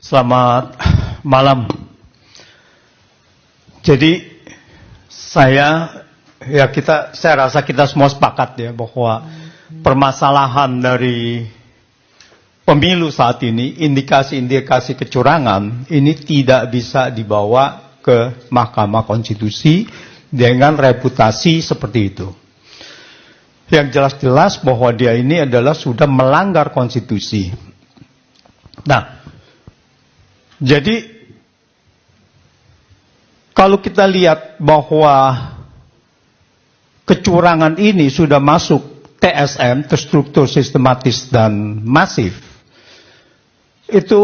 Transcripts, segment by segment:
Selamat malam. Jadi saya rasa kita semua sepakat ya bahwa permasalahan dari pemilu saat ini, indikasi-indikasi kecurangan ini tidak bisa dibawa ke Mahkamah Konstitusi dengan reputasi seperti itu. Yang jelas-jelas bahwa dia ini adalah sudah melanggar konstitusi. Nah, jadi kalau kita lihat bahwa kecurangan ini sudah masuk TSM, terstruktur, sistematis, dan masif, itu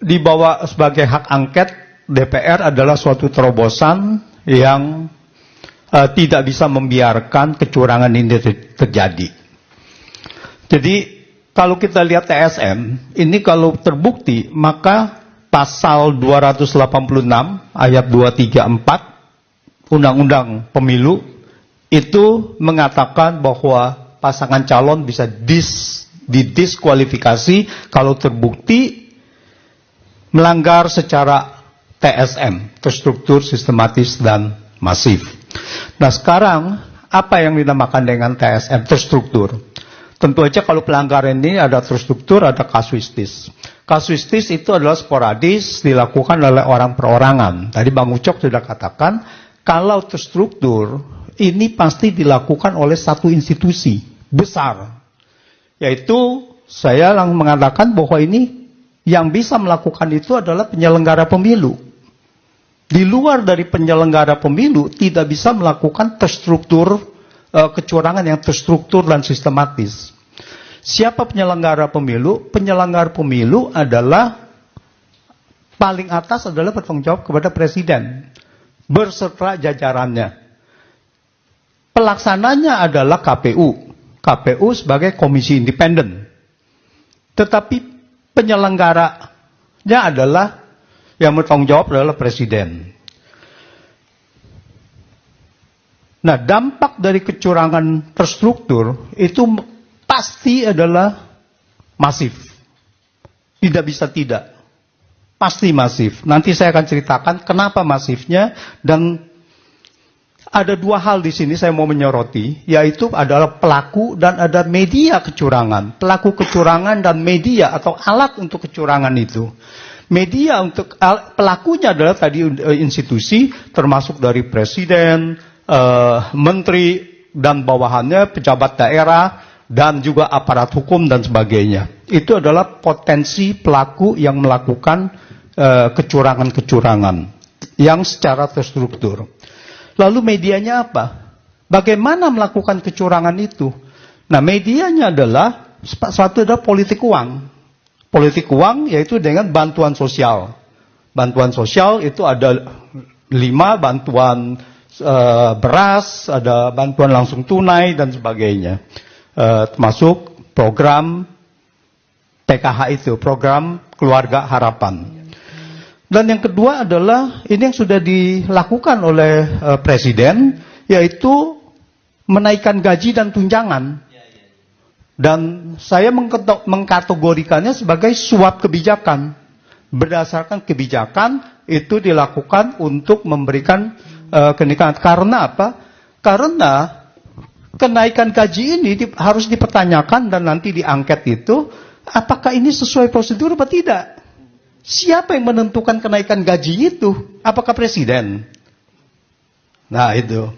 dibawa sebagai hak angket DPR adalah suatu terobosan yang tidak bisa membiarkan kecurangan ini terjadi. Jadi kalau kita lihat TSM, ini kalau terbukti, maka pasal 286 ayat 234 Undang-Undang Pemilu itu mengatakan bahwa pasangan calon bisa didiskualifikasi kalau terbukti melanggar secara TSM, terstruktur, sistematis, dan masif. Nah sekarang, apa yang dinamakan dengan TSM, terstruktur? Tentu aja kalau pelanggaran ini ada terstruktur, ada kasuistis. Kasuistis itu adalah sporadis, dilakukan oleh orang perorangan. Tadi Bang Ucok sudah katakan, kalau terstruktur, ini pasti dilakukan oleh satu institusi besar. Yaitu, saya mengatakan bahwa ini, yang bisa melakukan itu adalah penyelenggara pemilu. Di luar dari penyelenggara pemilu, tidak bisa melakukan terstruktur, kecurangan yang terstruktur dan sistematis. Siapa penyelenggara pemilu? Penyelenggara pemilu adalah paling atas adalah bertanggung jawab kepada presiden berserta jajarannya. Pelaksananya adalah KPU. KPU sebagai komisi independen. Tetapi penyelenggaranya adalah yang bertanggung jawab adalah presiden. Nah, dampak dari kecurangan terstruktur itu pasti adalah masif. Tidak bisa tidak. Pasti masif. Nanti saya akan ceritakan kenapa masifnya, dan ada dua hal di sini saya mau menyoroti, yaitu adalah pelaku dan ada media kecurangan. Pelaku kecurangan dan media atau alat untuk kecurangan itu. Media untuk pelakunya adalah tadi institusi, termasuk dari presiden, menteri, dan bawahannya, pejabat daerah, dan juga aparat hukum dan sebagainya. Itu adalah potensi pelaku yang melakukan kecurangan-kecurangan yang secara terstruktur. Lalu medianya apa? Bagaimana melakukan kecurangan itu? Nah, medianya adalah satu adalah politik uang. Politik uang yaitu dengan bantuan sosial. Bantuan sosial itu ada 5, bantuan beras, ada bantuan langsung tunai dan sebagainya. Termasuk program PKH itu, program Keluarga Harapan. Dan yang kedua adalah ini yang sudah dilakukan oleh presiden, yaitu menaikkan gaji dan tunjangan. Dan saya mengkategorikannya sebagai suap kebijakan. Berdasarkan kebijakan itu dilakukan untuk memberikan kenaikan. Karena apa? Karena kenaikan gaji ini harus dipertanyakan dan nanti diangket itu, apakah ini sesuai prosedur atau tidak? Siapa yang menentukan kenaikan gaji itu? Apakah presiden? Nah itu.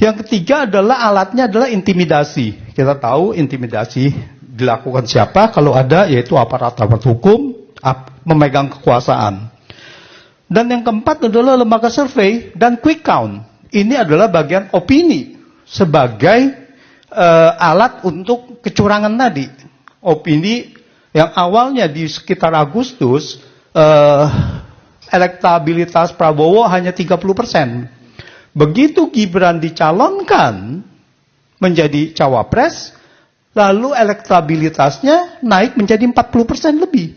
Yang ketiga adalah alatnya adalah intimidasi. Kita tahu intimidasi dilakukan siapa? Kalau ada yaitu aparat-aparat hukum memegang kekuasaan. Dan yang keempat adalah lembaga survei dan quick count. Ini adalah bagian opini sebagai alat untuk kecurangan tadi. Opini yang awalnya di sekitar Agustus elektabilitas Prabowo hanya 30%. Begitu Gibran dicalonkan menjadi cawapres, lalu elektabilitasnya naik menjadi 40% lebih.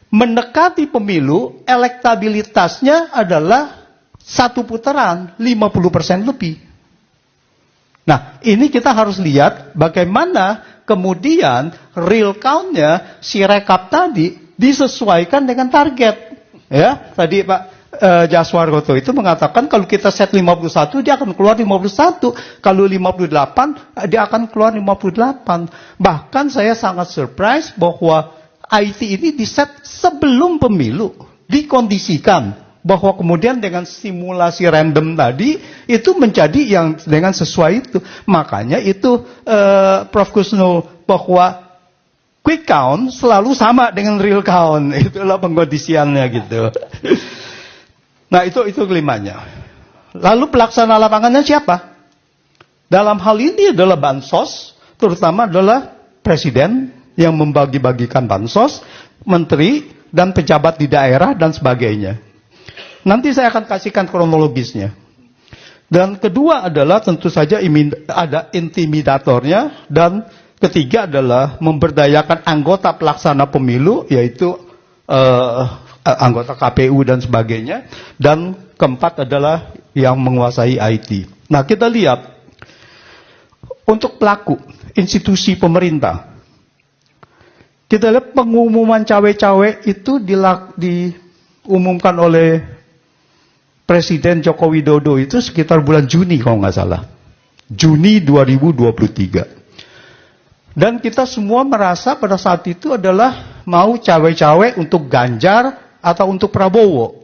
Mendekati pemilu, elektabilitasnya adalah satu putaran 50% lebih. Nah, ini kita harus lihat bagaimana kemudian real count-nya, si rekap tadi, disesuaikan dengan target. Ya, tadi Pak Jaswargoto itu mengatakan kalau kita set 51 dia akan keluar 51, kalau 58 dia akan keluar 58. Bahkan saya sangat surprise bahwa IT ini diset sebelum pemilu, dikondisikan bahwa kemudian dengan simulasi random tadi itu menjadi yang dengan sesuai itu. Makanya itu Prof. Kusno bahwa quick count selalu sama dengan real count. Itulah pengkondisiannya gitu. Nah itu kelimanya. Lalu pelaksana lapangannya siapa? Dalam hal ini adalah bansos, terutama adalah presiden yang membagi-bagikan bansos, menteri dan pejabat di daerah dan sebagainya. Nanti saya akan kasihkan kronologisnya. Dan kedua adalah tentu saja ada intimidatornya, dan ketiga adalah memberdayakan anggota pelaksana pemilu, yaitu anggota KPU dan sebagainya. Dan keempat adalah yang menguasai IT. Nah kita lihat, untuk pelaku, institusi pemerintah. Kita lihat pengumuman cawe-cawe itu diumumkan oleh Presiden Joko Widodo itu sekitar bulan Juni kalau nggak salah. Juni 2023. Dan kita semua merasa pada saat itu adalah mau cawe-cawe untuk Ganjar atau untuk Prabowo.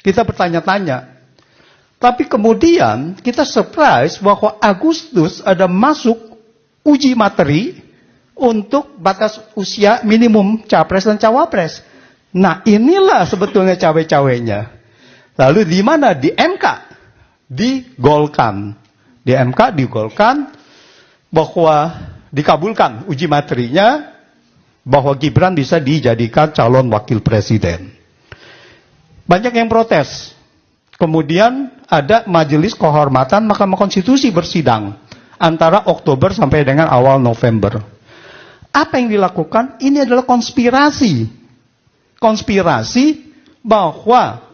Kita bertanya-tanya. Tapi kemudian kita surprise bahwa Agustus ada masuk uji materi untuk batas usia minimum capres dan cawapres. Nah inilah sebetulnya cawe-cawenya. Lalu di mana? Di MK. Digolkan. Di MK digolkan bahwa dikabulkan uji materinya bahwa Gibran bisa dijadikan calon wakil presiden. Banyak yang protes. Kemudian ada majelis kehormatan Mahkamah Konstitusi bersidang antara Oktober sampai dengan awal November. Apa yang dilakukan? Ini adalah konspirasi. Konspirasi bahwa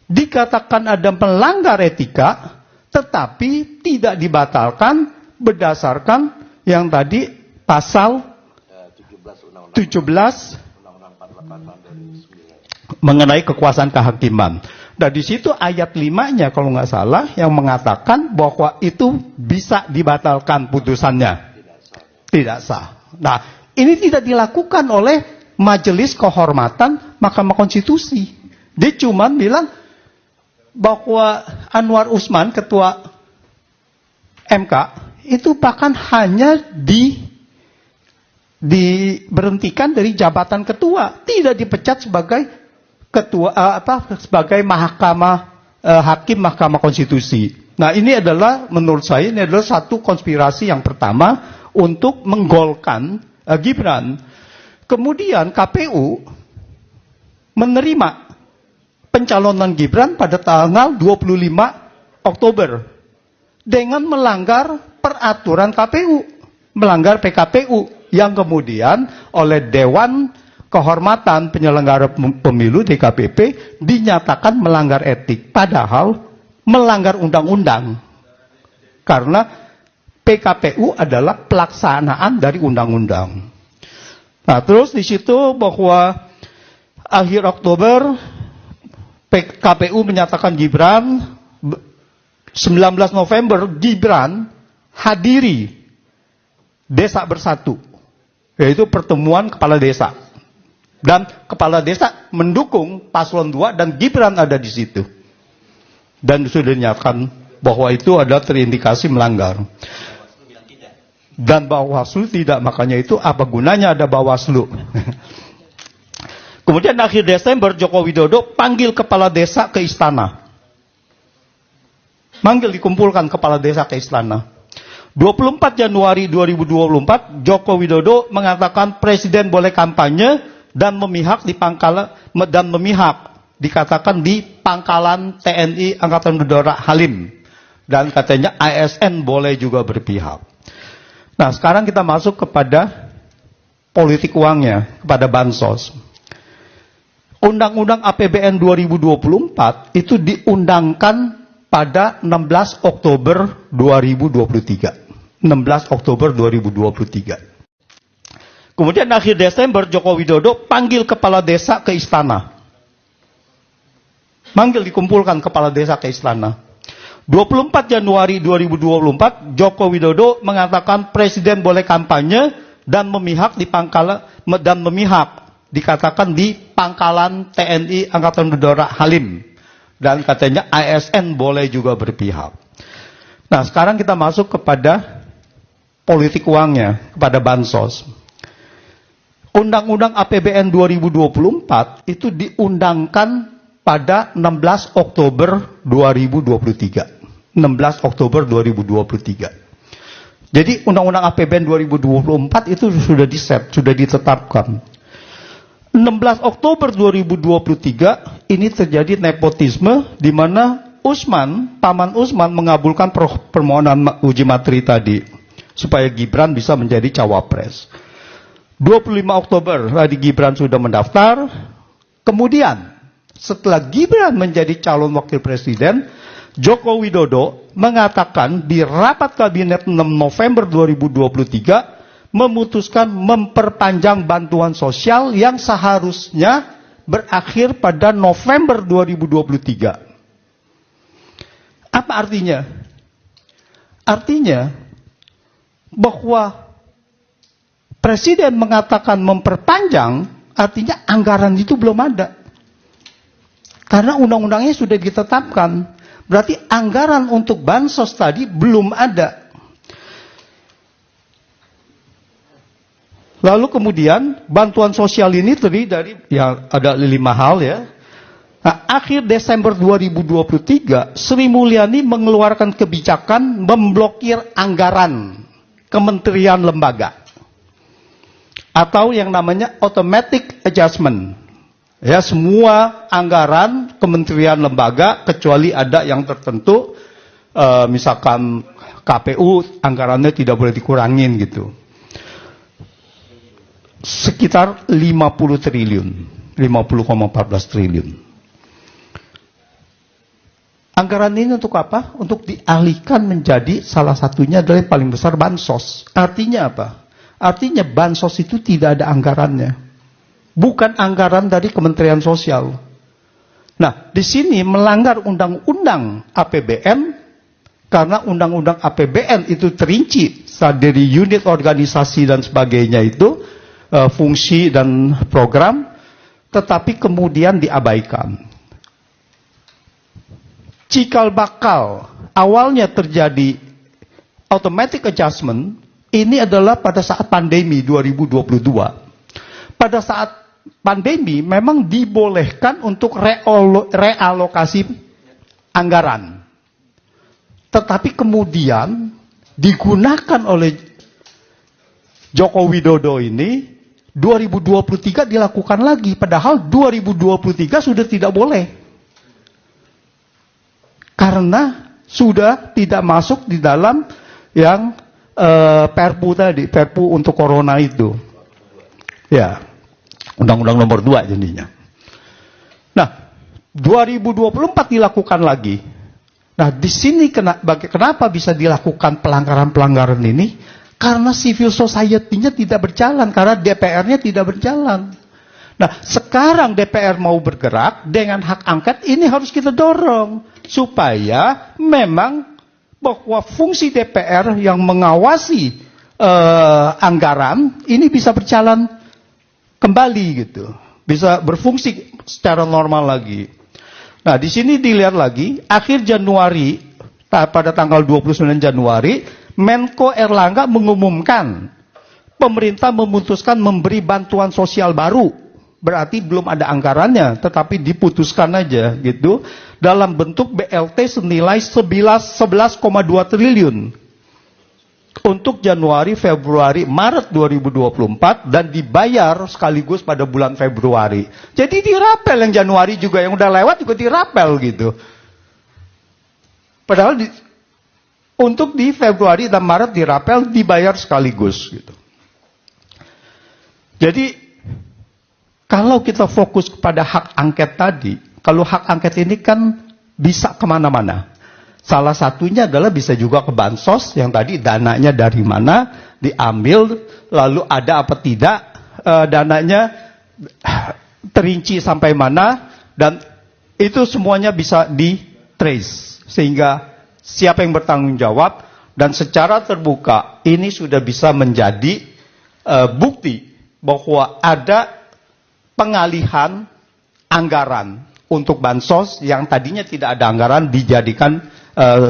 dikatakan ada melanggar etika, tetapi tidak dibatalkan berdasarkan yang tadi pasal 17 mengenai kekuasaan kehakiman. Dan di situ ayat 5-nya kalau nggak salah yang mengatakan bahwa itu bisa dibatalkan putusannya. Tidak sah. Nah, ini tidak dilakukan oleh Majelis Kehormatan Mahkamah Konstitusi. Dia cuma bilang bahwa Anwar Usman, ketua MK, itu bahkan hanya diberhentikan dari jabatan ketua, tidak dipecat sebagai ketua sebagai hakim Mahkamah Konstitusi. Nah, ini adalah menurut saya ini adalah satu konspirasi yang pertama untuk menggolkan Gibran. Kemudian KPU menerima pencalonan Gibran pada tanggal 25 Oktober dengan melanggar peraturan KPU, melanggar PKPU yang kemudian oleh Dewan Kehormatan Penyelenggara Pemilu DKPP dinyatakan melanggar etik, padahal melanggar undang-undang. Karena PKPU adalah pelaksanaan dari undang-undang. Nah, terus di situ bahwa akhir Oktober KPU menyatakan Gibran, 19 November Gibran hadiri Desa Bersatu, yaitu pertemuan kepala desa. Dan kepala desa mendukung paslon 2 dan Gibran ada di situ. Dan sudah dinyatakan bahwa itu ada terindikasi melanggar. Dan Bawaslu tidak, makanya itu apa gunanya ada Bawaslu. Kemudian akhir Desember Joko Widodo panggil kepala desa ke istana. Dikumpulkan kepala desa ke istana. 24 Januari 2024 Joko Widodo mengatakan presiden boleh kampanye dan memihak dikatakan di pangkalan TNI Angkatan Udara Halim, dan katanya ASN boleh juga berpihak. Nah, sekarang kita masuk kepada politik uangnya, kepada bansos. Undang-Undang APBN 2024 itu diundangkan pada 16 Oktober 2023. 16 Oktober 2023. Kemudian akhir Desember Joko Widodo panggil kepala desa ke istana. Dikumpulkan kepala desa ke istana. 24 Januari 2024 Joko Widodo mengatakan presiden boleh kampanye dan memihak dikatakan di pangkalan TNI Angkatan Udara Halim, dan katanya ASN boleh juga berpihak. Nah, sekarang kita masuk kepada politik uangnya, kepada bansos. Undang-Undang APBN 2024 itu diundangkan pada 16 Oktober 2023. 16 Oktober 2023. Jadi Undang-Undang APBN 2024 itu sudah sudah ditetapkan. 16 Oktober 2023 ini terjadi nepotisme di mana Paman Usman mengabulkan permohonan uji materi tadi supaya Gibran bisa menjadi cawapres. 25 Oktober tadi Gibran sudah mendaftar. Kemudian setelah Gibran menjadi calon wakil presiden, Joko Widodo mengatakan di rapat kabinet 6 November 2023 memutuskan memperpanjang bantuan sosial yang seharusnya berakhir pada November 2023. Apa artinya? Artinya bahwa Presiden mengatakan memperpanjang, artinya anggaran itu belum ada. Karena undang-undangnya sudah ditetapkan. Berarti anggaran untuk bansos tadi belum ada. Lalu kemudian bantuan sosial ini terdiri dari ada 5 hal ya. Nah, akhir Desember 2023 Sri Mulyani mengeluarkan kebijakan memblokir anggaran kementerian lembaga atau yang namanya automatic adjustment. Ya, semua anggaran kementerian lembaga kecuali ada yang tertentu, misalkan KPU anggarannya tidak boleh dikurangin gitu. Sekitar 50 triliun, 50,14 triliun. Anggaran ini untuk apa? Untuk dialihkan menjadi salah satunya adalah yang paling besar bansos. Artinya apa? Artinya bansos itu tidak ada anggarannya. Bukan anggaran dari Kementerian Sosial. Nah, di sini melanggar undang-undang APBN, karena undang-undang APBN itu terinci dari unit organisasi dan sebagainya itu, fungsi dan program, tetapi kemudian diabaikan. Cikal bakal awalnya terjadi automatic adjustment, ini adalah pada saat pandemi 2022. Pada saat pandemi memang dibolehkan untuk realokasi anggaran. Tetapi kemudian digunakan oleh Joko Widodo ini 2023 dilakukan lagi. Padahal 2023 sudah tidak boleh. Karena sudah tidak masuk di dalam yang Perpu tadi, Perpu untuk Corona itu. Ya. Undang-Undang nomor 2 jadinya. Nah, 2024 dilakukan lagi. Nah, di sini kenapa bisa dilakukan pelanggaran-pelanggaran ini? Karena civil society-nya tidak berjalan, karena DPR-nya tidak berjalan. Nah, sekarang DPR mau bergerak dengan hak angket, ini harus kita dorong. Supaya memang bahwa fungsi DPR yang mengawasi anggaran, ini bisa berjalan kembali gitu, bisa berfungsi secara normal lagi. Nah, di sini dilihat lagi, akhir Januari, pada tanggal 29 Januari, Menko Erlangga mengumumkan, pemerintah memutuskan memberi bantuan sosial baru. Berarti belum ada anggarannya, tetapi diputuskan aja gitu, dalam bentuk BLT senilai 11,2 triliun. Untuk Januari, Februari, Maret 2024 dan dibayar sekaligus pada bulan Februari. Jadi dirapel yang Januari juga, yang udah lewat juga dirapel gitu. Padahal untuk di Februari dan Maret dirapel, dibayar sekaligus gitu. Jadi kalau kita fokus kepada hak angket tadi, kalau hak angket ini kan bisa kemana-mana. Salah satunya adalah bisa juga ke bansos, yang tadi dananya dari mana diambil, lalu ada apa tidak, dananya terinci sampai mana, dan itu semuanya bisa di-trace. Sehingga siapa yang bertanggung jawab, dan secara terbuka ini sudah bisa menjadi bukti bahwa ada pengalihan anggaran untuk bansos yang tadinya tidak ada anggaran dijadikan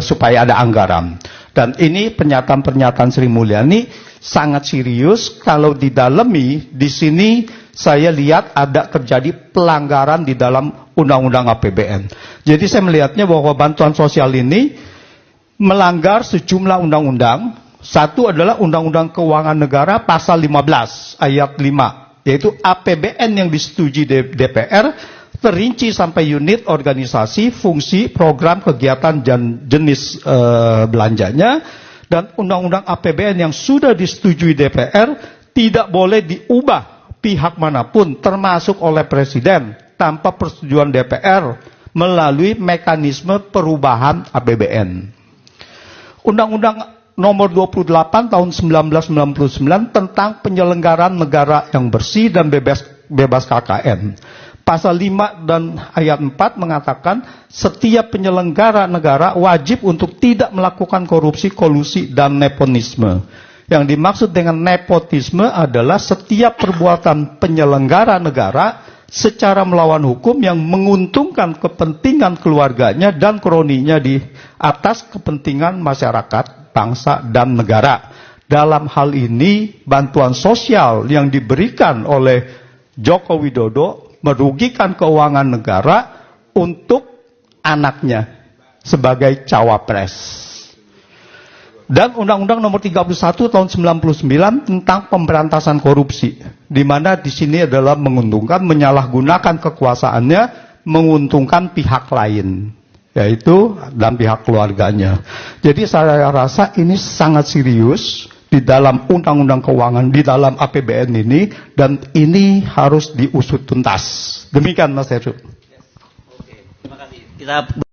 supaya ada anggaran. Dan ini pernyataan-pernyataan Sri Mulyani sangat serius. Kalau didalami, di sini saya lihat ada terjadi pelanggaran di dalam Undang-Undang APBN. Jadi saya melihatnya bahwa bantuan sosial ini melanggar sejumlah undang-undang. Satu adalah Undang-Undang Keuangan Negara pasal 15 ayat 5, yaitu APBN yang disetujui DPR terinci sampai unit, organisasi, fungsi, program, kegiatan, dan jenis belanjanya. Dan Undang-Undang APBN yang sudah disetujui DPR tidak boleh diubah pihak manapun, termasuk oleh Presiden, tanpa persetujuan DPR melalui mekanisme perubahan APBN. Undang-Undang Nomor 28 tahun 1999 tentang penyelenggaraan negara yang bersih dan bebas KKN. Pasal 5 dan ayat 4 mengatakan setiap penyelenggara negara wajib untuk tidak melakukan korupsi, kolusi, dan nepotisme. Yang dimaksud dengan nepotisme adalah setiap perbuatan penyelenggara negara secara melawan hukum yang menguntungkan kepentingan keluarganya dan kroninya di atas kepentingan masyarakat, bangsa, dan negara. Dalam hal ini, bantuan sosial yang diberikan oleh Joko Widodo merugikan keuangan negara untuk anaknya sebagai cawapres. Dan Undang-Undang Nomor 31 tahun 99 tentang pemberantasan korupsi, di mana di sini adalah menguntungkan, menyalahgunakan kekuasaannya, menguntungkan pihak lain, yaitu dan pihak keluarganya. Jadi saya rasa ini sangat serius di dalam Undang-Undang Keuangan, di dalam APBN ini, dan ini harus diusut tuntas. Demikian Mas Heru. Oke, terima kasih. Kita